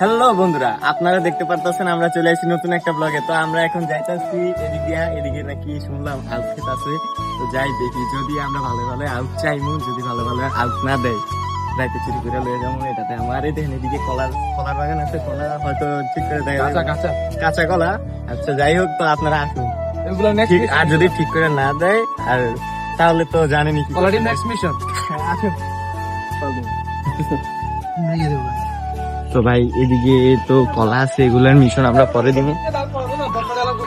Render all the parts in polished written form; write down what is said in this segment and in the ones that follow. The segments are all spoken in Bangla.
হ্যালো বন্ধুরা, আপনারা দেখতে পারতেছেন আমরা চলে আসছি নতুন একটা ব্লগে। তো আমরা এখন যাইতেছি এদিকে নাকি শুনলাম আউট খেত আছে। তো যাই দেখি, যদি আমরা ভালো ভালো আউট চাইমু, যদি ভালো ভালো আউট না দেয় রাইতে চুরি করে লয়ে যাবো। এটাতে আমার এই দেখেন এদিকে কলার বাগান আছে, কলা হয়তো ঠিক করে দেয়, কাঁচা কলা। আচ্ছা যাই হোক, তো আপনারা আসুন। আর যদি ঠিক করে না দেয় আর তাহলে তো জানেনি কি নেক্সট মিশন। আসুন। তো ভাই এদিকে তো কলা আছে, এগুলার মিশন আমরা পরে দিব।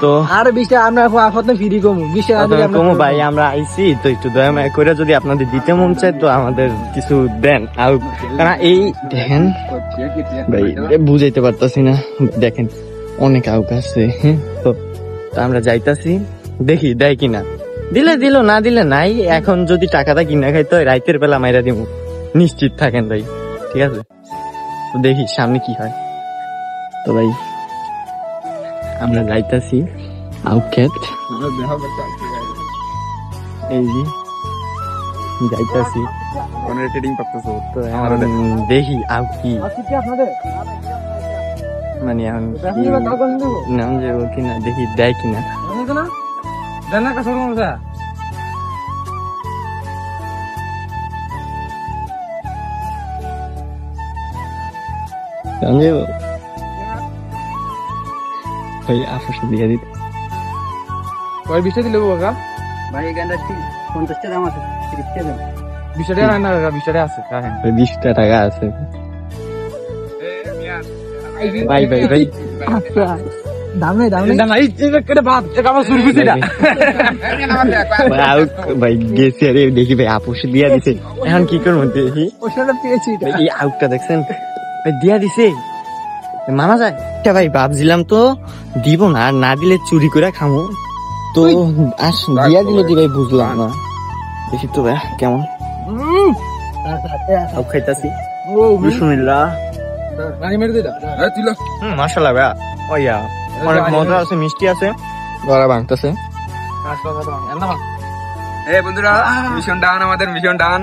তো আর 20 টাকা আমরা এখন ফ্রি কমু 20 টাকা কমু ভাই, আমরা আইছি তো একটু দয়া মায়া করে যদি আপনাদের দিতে মন চায় তো আমাদের কিছু দেন। আর কারণ এই দেখেন ভাই বুঝাইতে পারতাছি না, দেখেন অনেক আউক আছে। তো আমরা যাইতাছি, দেখি দেয় কিনা। দিলে দিল, না দিলে নাই। এখন যদি টাকাটা কিনা খাই তো রাইতের বেলা মাইরা দিব, নিশ্চিত থাকেন ভাই। ঠিক আছে, তো দেখি সামনে কি হয়। তো ভাই আমরা যাইতাছি আউট ক্ষেত, এই যে যাইতাছি তো এখন দেখি আউট কি মানে এখন নাম যাবো কিনা, দেখি দেয় কিনা। ভাই আপস দিয়ে দিতে কয় 20 টাকা দিলে বাবা ভাই এখানটা 50 টাকা দাম আছে, 30 টাকা দাম। 20 টাকা না কাকা, 20 টাকা আছে হ্যাঁ 20 টাকা আছে ভাই ভাই ভাই। দাম নাই এই যে কেটে বাদ এটা আমার চুরি হইছে এটা ভাই গেছি আরে দেখি ভাই আপস দিয়া দিছে। এখন কি করব দেখি, ওটা পেয়েছি এটা এই আউটটা দেখছেন ভাই দিয়া দিছে, মানা যায় এটা ভাই। ভাবছিলাম তো দিব না, আর না দিলে চুরি করে খামো। তো আস দিয়া দিল দি ভাই, বুঝলাম না। দেখি তো ভাই কেমন খাইতাছি। বিসমিল্লাহ। রানি মেরে দে এটা তুই লস মাশাআল্লাহ ভাই, ওইয়া অনেক মজা আছে, মিষ্টি আছে, গলা ভাঙতেছে। এই বন্ধুরা মিশন ডান, আমাদের মিশন ডান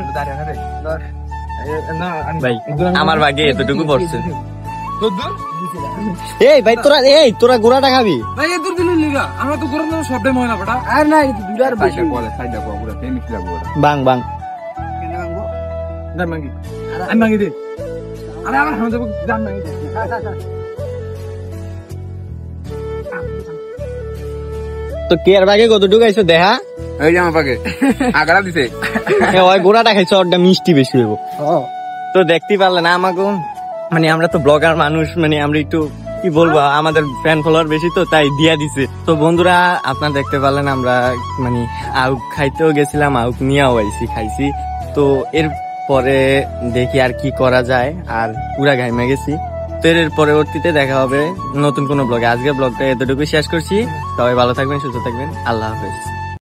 ভাই আমার ভাগে এতটুকু পড়ছে। তোর এই ভাই তোরা গোড়াটা খাবি ভাই এদুর দিলি লিগা আমরা তো গরম সব টাইম হয় না বড়া আর না দুলার বেশি সাইডা পুরো তে মিশলা বড়া বাং কেন ভাঙবো? না মাগি আমি মাগি দে আরে আমার হামে দেব জান মাগি দে তো কে আর ভাগে কত ঢুকাইছো দেখা এই যে আমার পাকে আগাড়া দিছে ওই গোড়াটা খাইছো, ওটা মিষ্টি বেশি হইব। তো দেখতেই পারলেন আমাকে, মানে আমরা তো ব্লগার মানুষ, মানে আমরা একটু কি বলবো, আমাদের ফ্যান ফলোয়ার বেশি তো তাই দিয়া দিছে। তো বন্ধুরা আপনারা দেখতে পারলেন আমরা মানে আউক খাইতেও গেছিলাম, আউক নিয়েও আইছি, খাইছি। তো এর পরে দেখি আর কি করা যায়, আর পুরা ঘাইমে গেছি। তো এর পরবর্তীতে দেখা হবে নতুন কোনো ব্লগে। আজকে ব্লগটা এতটুকু শেষ করছি। সবাই ভালো থাকবেন, সুস্থ থাকবেন, আল্লাহ হাফেজ।